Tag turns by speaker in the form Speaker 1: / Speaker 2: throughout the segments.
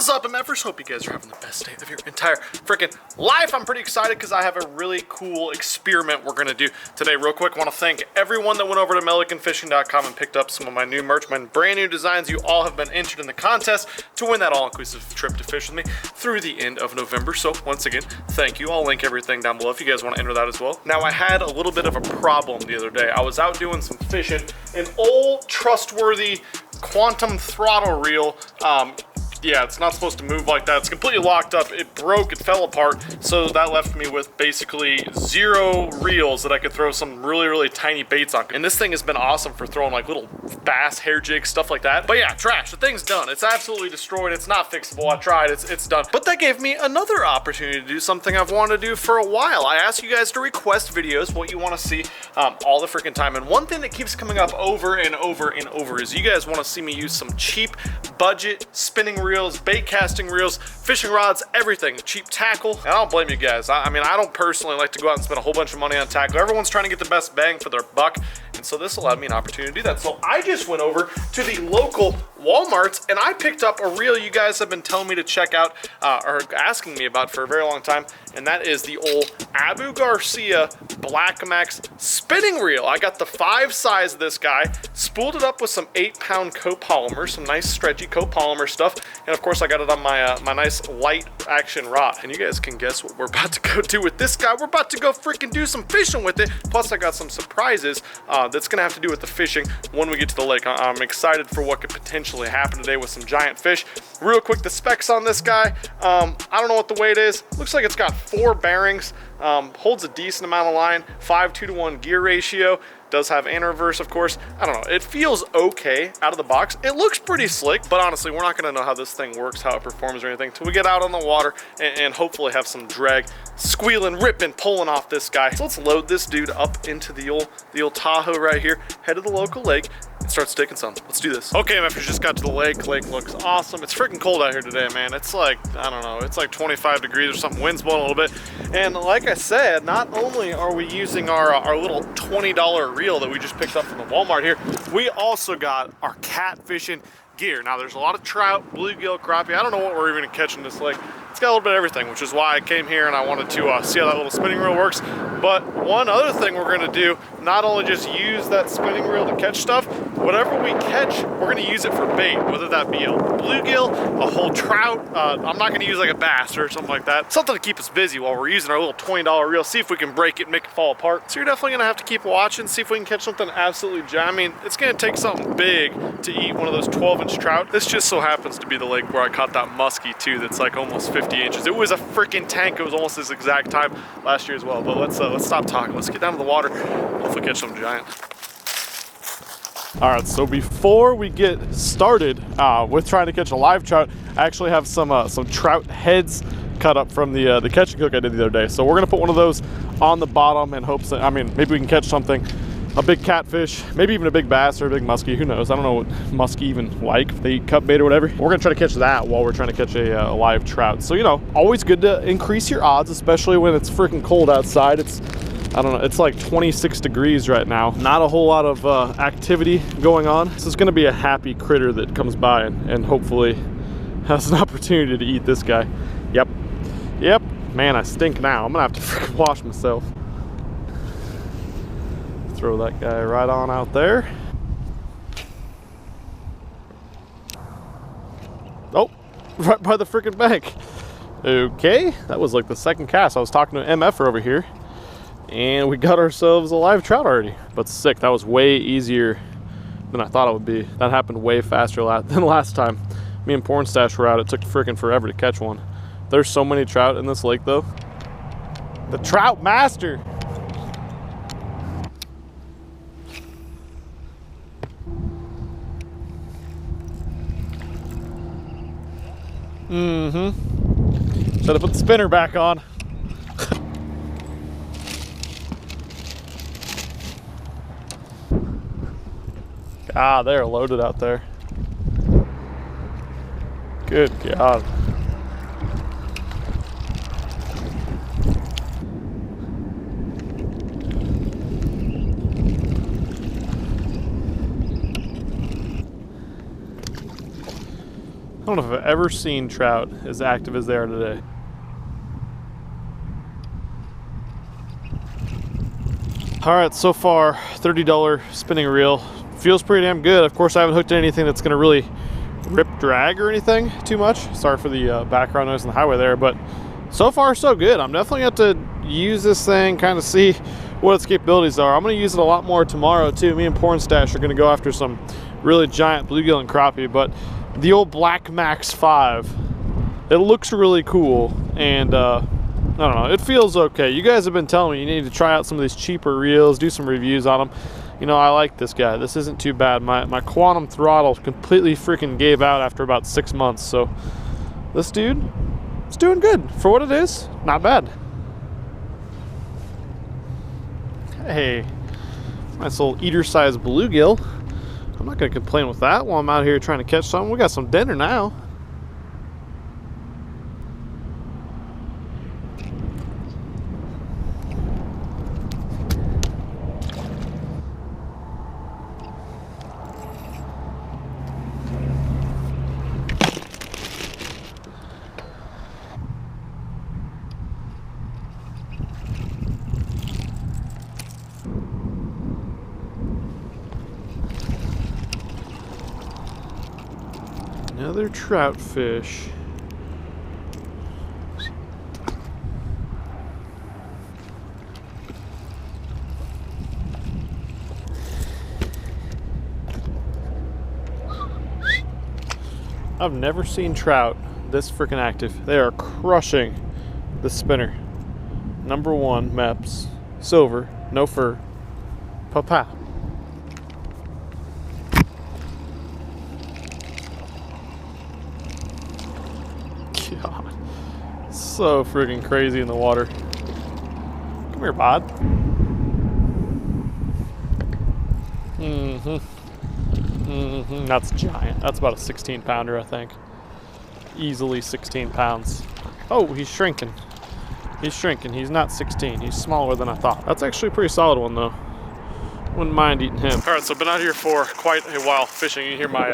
Speaker 1: What is up, MFers? Hope you guys are having the best day of your entire freaking life. I'm pretty excited because I have a really cool experiment we're gonna do today. Real quick, I want to thank everyone that went over to millikenfishing.com and picked up some of my new merch, my brand new designs. You all have been entered in the contest to win that all-inclusive trip to fish with me through the end of November. So once again, thank you. I'll link everything down below if you guys want to enter that as well. Now, I had a little bit of a problem the other day. I was out doing some fishing. An old, trustworthy quantum throttle reel, yeah, it's not supposed to move like that. It's completely locked up. It broke, it fell apart. So that left me with basically 0 reels that I could throw some really, really tiny baits on. And this thing has been awesome for throwing like little bass, hair jigs, stuff like that. But yeah, trash, the thing's done. It's absolutely destroyed. It's not fixable. I tried, it's done. But that gave me another opportunity to do something I've wanted to do for a while. I asked you guys to request videos, what you want to see all the freaking time. And one thing that keeps coming up over and over and over is you guys want to see me use some cheap budget spinning reels, bait casting reels, fishing rods, everything, cheap tackle. And I don't blame you guys. I mean, I don't personally like to go out and spend a whole bunch of money on tackle. Everyone's trying to get the best bang for their buck. And so this allowed me an opportunity to do that. So I just went over to the local Walmarts and I picked up a reel you guys have been telling me to check out or asking me about for a very long time. And that is the old Abu Garcia Black Max spinning reel. I got the 5 size of this guy, spooled it up with some 8-pound copolymer, some nice stretchy copolymer stuff. And of course I got it on my my nice light action rod. And you guys can guess what we're about to go do with this guy. We're about to go freaking do some fishing with it. Plus I got some surprises that's gonna have to do with the fishing when we get to the lake. I'm excited for what could potentially happen today with some giant fish. Real quick, the specs on this guy. I don't know what the weight is. Looks like it's got 4 bearings, holds a decent amount of line, 5:2-to-1 gear ratio. Does have anti-reverse, of course. I don't know, it feels okay out of the box. It looks pretty slick, but honestly, we're not gonna know how this thing works, how it performs or anything till we get out on the water and hopefully have some drag squealing, ripping, pulling off this guy. So let's load this dude up into the old Tahoe right here, head to the local lake, and start sticking some. Let's do this. Okay, after just got to the lake. Lake looks awesome. It's freaking cold out here today, man. It's like, I don't know, it's like 25 degrees or something, wind's blowing a little bit. And like I said, not only are we using our little $20 reel that we just picked up from the Walmart here, we also got our catfishing gear. Now there's a lot of trout, bluegill, crappie. I don't know what we're even catching this lake. It's got a little bit of everything, which is why I came here and I wanted to see how that little spinning reel works. But one other thing we're gonna do, not only just use that spinning reel to catch stuff, whatever we catch, we're gonna use it for bait, whether that be a bluegill, a whole trout. I'm not gonna use like a bass or something like that. Something to keep us busy while we're using our little $20 reel, see if we can break it and make it fall apart. So you're definitely gonna have to keep watching, see if we can catch something absolutely giant. I mean, it's gonna take something big to eat one of those 12-inch trout. This just so happens to be the lake where I caught that muskie too, that's like almost 50 inches. It was a freaking tank. It was almost this exact time last year as well. But let's stop talking. Let's get down to the water. Hopefully catch some giant. All right, so before we get started with trying to catch a live trout, I actually have some trout heads cut up from the catch and cook I did the other day. So we're gonna put one of those on the bottom in hopes that, I mean, maybe we can catch something, a big catfish, maybe even a big bass or a big muskie, who knows. I don't know what muskie even like, if they eat cut bait or whatever. We're gonna try to catch that while we're trying to catch a live trout. So, you know, always good to increase your odds, especially when it's freaking cold outside. It's, I don't know, it's like 26 degrees right now. Not a whole lot of activity going on. This is gonna be a happy critter that comes by and hopefully has an opportunity to eat this guy. Yep, man, I stink now. I'm gonna have to freaking wash myself. Throw that guy right on out there. Oh, right by the freaking bank. Okay, that was like the second cast. I was talking to an MFer over here and we got ourselves a live trout already. But sick, that was way easier than I thought it would be. That happened way faster than last time. Me and Pornstash were out, it took freaking forever to catch one. There's so many trout in this lake though. The trout master. Should have put the spinner back on. Ah, they're loaded out there. Good God. don't know if I've ever seen trout as active as they are today. All right, so far, $30 spinning reel. Feels pretty damn good. Of course, I haven't hooked anything that's gonna really rip drag or anything too much. Sorry for the background noise on the highway there, but so far so good. I'm definitely going to have to use this thing, kind of see what its capabilities are. I'm going to use it a lot more tomorrow too. Me and Pornstash are going to go after some really giant bluegill and crappie, but the old Black Max 5, it looks really cool, and I don't know, it feels okay. You guys have been telling me you need to try out some of these cheaper reels, do some reviews on them. You know, I like this guy. This isn't too bad. My quantum throttle completely freaking gave out after about 6 months, so this dude, it's doing good. For what it is, not bad. Hey, nice little eater-sized bluegill. I'm not gonna complain with that while I'm out here trying to catch something. We got some dinner now. Another trout fish. I've never seen trout this freaking active. They are crushing the spinner. Number 1, Meps, silver, no fur, pa-pa. God, so freaking crazy in the water. Come here, bud. That's giant. That's about a 16 pounder, I think. Easily 16 pounds. Oh, he's shrinking. He's shrinking. He's not 16. He's smaller than I thought. That's actually a pretty solid one, though. Wouldn't mind eating him. All right, so I've been out here for quite a while fishing. You hear my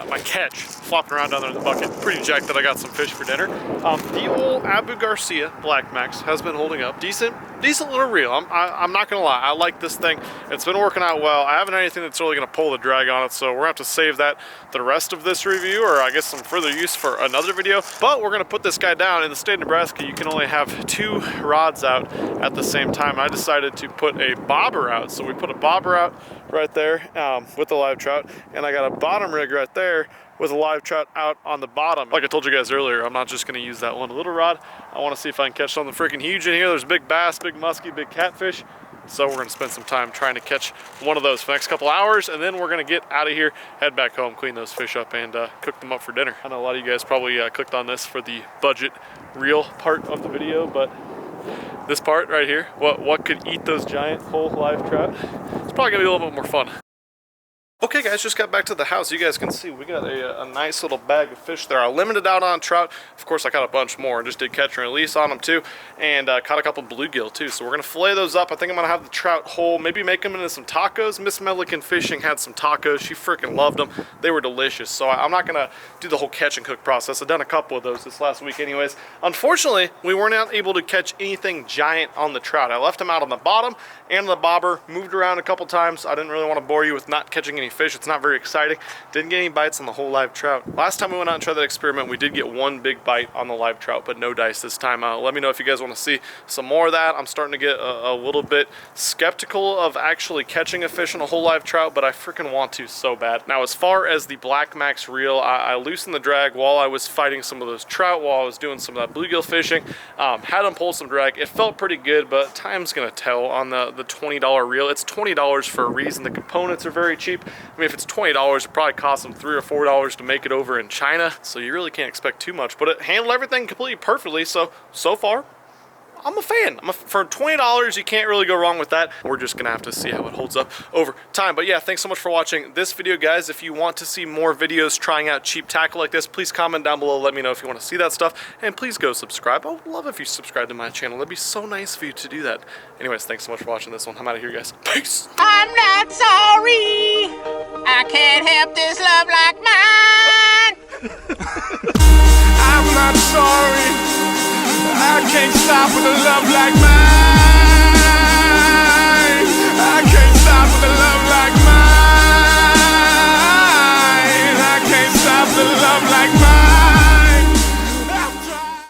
Speaker 1: my catch flopping around down there in the bucket. Pretty jacked that I got some fish for dinner. The old Abu Garcia Black Max has been holding up. Decent little reel. I'm not gonna lie. I like this thing. It's been working out well. I haven't had anything that's really gonna pull the drag on it, so we're gonna have to save that the rest of this review, or I guess some further use for another video. But we're gonna put this guy down. In the state of Nebraska, you can only have 2 rods out at the same time. I decided to put a bobber out, so we put a bobber out right there with the live trout, and I got a bottom rig right there with a live trout out on the bottom. Like I told you guys earlier, I'm not just gonna use that one little rod. I wanna see if I can catch something freaking huge in here. There's big bass, big muskie, big catfish. So we're gonna spend some time trying to catch one of those for the next couple hours, and then we're gonna get out of here, head back home, clean those fish up, and cook them up for dinner. I know a lot of you guys probably clicked on this for the budget reel part of the video, but this part right here, what could eat those giant whole live trout, it's probably gonna be a little bit more fun. Okay guys, just got back to the house. You guys can see we got a nice little bag of fish there. I limited out on trout. Of course, I caught a bunch more and just did catch and release on them too, and caught a couple bluegill too. So we're gonna fillet those up. I think I'm gonna have the trout whole, maybe make them into some tacos. Miss Milliken Fishing had some tacos. She freaking loved them. They were delicious. So I'm not gonna do the whole catch and cook process. I've done a couple of those this last week anyways. Unfortunately, we weren't able to catch anything giant on the trout. I left them out on the bottom and the bobber, moved around a couple times. I didn't really want to bore you with not catching any fish. It's not very exciting. Didn't get any bites on the whole live trout. Last time we went out and tried that experiment, we did get one big bite on the live trout, but no dice this time. Let me know if you guys want to see some more of that. I'm starting to get a little bit skeptical of actually catching a fish on a whole live trout, but I freaking want to so bad. Now, as far as the Black Max reel, I loosened the drag while I was fighting some of those trout, while I was doing some of that bluegill fishing. Had them pull some drag. It felt pretty good, but time's gonna tell on the $20 reel. It's $20 for a reason. The components are very cheap. I mean, if it's $20, it probably costs them $3 or $4 to make it over in China, so you really can't expect too much, but it handled everything completely perfectly. So far, I'm a fan. For $20, you can't really go wrong with that. We're just gonna have to see how it holds up over time. But yeah, thanks so much for watching this video, guys. If you want to see more videos trying out cheap tackle like this, please comment down below. Let me know if you want to see that stuff, and please go subscribe. I would love if you subscribe to my channel. That'd be so nice for you to do that. Anyways, thanks so much for watching this one. I'm out of here, guys. Peace.
Speaker 2: I'm not sorry. I can't help this love like mine. I'm sorry. I can't stop with a love like mine.